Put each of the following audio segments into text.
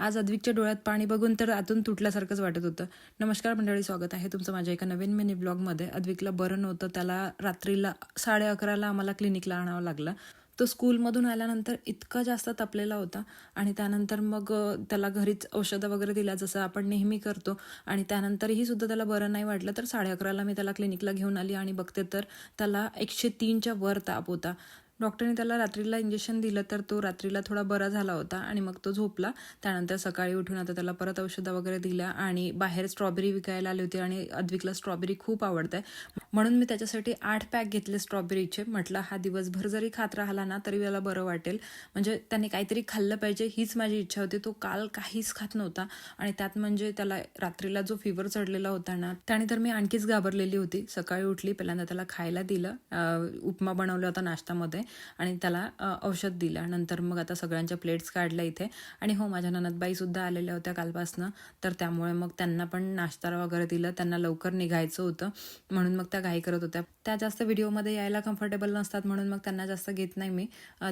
आज अद्विकच्या डोळ्यात पाणी बघून तर आतून तुटल्यासारखंच वाटत होतं. नमस्कार मंडळी, स्वागत आहे तुमचं माझ्या एका नवीन मिनी ब्लॉगमध्ये. अद्विकला बरं नव्हतं, त्याला रात्रीला 11:30ला आम्हाला क्लिनिकला आणावं लागलं. तो स्कूलमधून आल्यानंतर इतका जास्त तपलेला होता आणि त्यानंतर मग त्याला घरीच औषधं वगैरे दिल्या जसं आपण नेहमी करतो. आणि त्यानंतरही सुद्धा त्याला बरं नाही वाटलं तर 11:30ला मी त्याला क्लिनिकला घेऊन आली आणि बघते तर त्याला 103च्या वर ताप होता. डॉक्टरने त्याला रात्रीला इंजेक्शन दिलं तर तो रात्रीला थोडा बरा झाला होता आणि मग तो झोपला. त्यानंतर सकाळी उठून आता त्याला परत औषधं वगैरे दिल्या आणि बाहेर स्ट्रॉबेरी विकायला आली होती आणि अद्विकला स्ट्रॉबेरी खूप आवडते म्हणून मी त्याच्यासाठी 8 पॅक घेतले स्ट्रॉबेरीचे. म्हटलं हा दिवसभर जरी खात राहिला ना तरी त्याला बरं वाटेल, म्हणजे त्याने काहीतरी खाल्लं पाहिजे हीच माझी इच्छा होती. तो काल काहीच खात नव्हता आणि त्यात म्हणजे त्याला रात्रीला जो फीवर चढलेला होता ना त्याने तर मी आणखीच घाबरलेली होती. सकाळी उठली, पहिल्यांदा त्याला खायला दिलं, उपमा बनवला होता नाश्त्यामध्ये आणि त्याला औषध दिलं. नंतर मग आता सगळ्यांच्या प्लेट्स काढल्या इथे आणि हो माझ्या ननदबाईसुद्धा आलेल्या होत्या कालपासनं, तर त्यामुळे मग त्यांना पण नाश्ता वगैरे दिलं. त्यांना लवकर निघायचं होतं म्हणून मग त्या घाई करत होत्या. त्या जास्त व्हिडिओमध्ये यायला कम्फर्टेबल नसतात म्हणून मग त्यांना जास्त घेत नाही मी.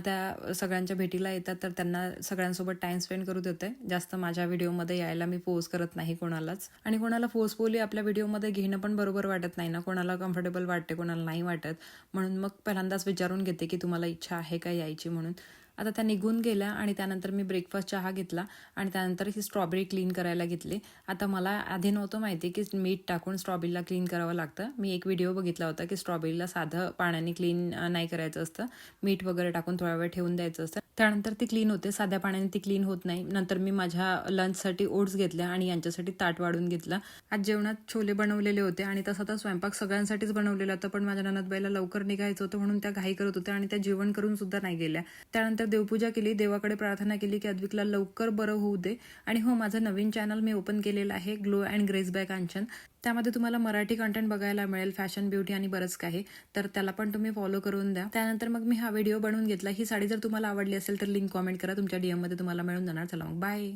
त्या सगळ्यांच्या भेटीला येतात तर त्यांना सगळ्यांसोबत टाइम स्पेंड करू देते. जास्त माझ्या व्हिडिओमध्ये यायला मी फोर्स करत नाही कोणालाच, आणि कोणाला फोर्सफुली आपल्या व्हिडिओमध्ये घेणं पण बरोबर वाटत नाही ना. कोणाला कम्फर्टेबल वाटते, कोणाला नाही वाटत, म्हणून मग पहिल्यांदाच विचारून घेते की तुम्हाला इच्छा आहे का यायची म्हणून. आता त्या निघून गेल्या आणि त्यानंतर मी ब्रेकफास्ट चहा घेतला आणि त्यानंतर ही स्ट्रॉबेरी क्लीन करायला घेतली. आता मला आधी नव्हतं माहिती की मीठ टाकून स्ट्रॉबेरीला क्लीन करावं लागतं. मी एक व्हिडिओ बघितला होता की स्ट्रॉबेरीला साधं पाण्याने क्लीन नाही करायचं असतं, मीठ वगैरे टाकून थोडा वेळ ठेवून द्यायचं असतं, त्यानंतर ती क्लीन होते. साध्या पाण्याने ती क्लीन होत नाही. नंतर मी माझ्या लंचसाठी ओट्स घेतल्या आणि यांच्यासाठी ताट वाढून घेतलं. आज जेवणात छोले बनवलेले होते आणि तसा तर स्वयंपाक सगळ्यांसाठीच बनवलेला होता, पण माझ्या ननदबाईला लवकर निघायचं होतं म्हणून त्या घाई करत होत्या आणि त्या जेवण करून सुद्धा नाही गेल्या. त्यानंतर देवपूजा केली, देवाकडे प्रार्थना केली की अद्विकला लवकर बरं होऊ दे. आणि हो, माझं नवीन चॅनल मी ओपन केलेलं आहे, glow and grace by Kanchan. त्यामध्ये तुम्हाला मराठी कंटेंट बघायला मिळेल, फॅशन, ब्युटी आणि बरंच काही, तर त्याला पण तुम्ही फॉलो करून द्या. त्यानंतर मग मी हा व्हिडिओ बनवून घेतला. ही साडी जर तुम्हाला आवडली असेल तर लिंक कॉमेंट करा, तुमच्या DM मध्ये तुम्हाला मिळून जाणार. चला मग बाय.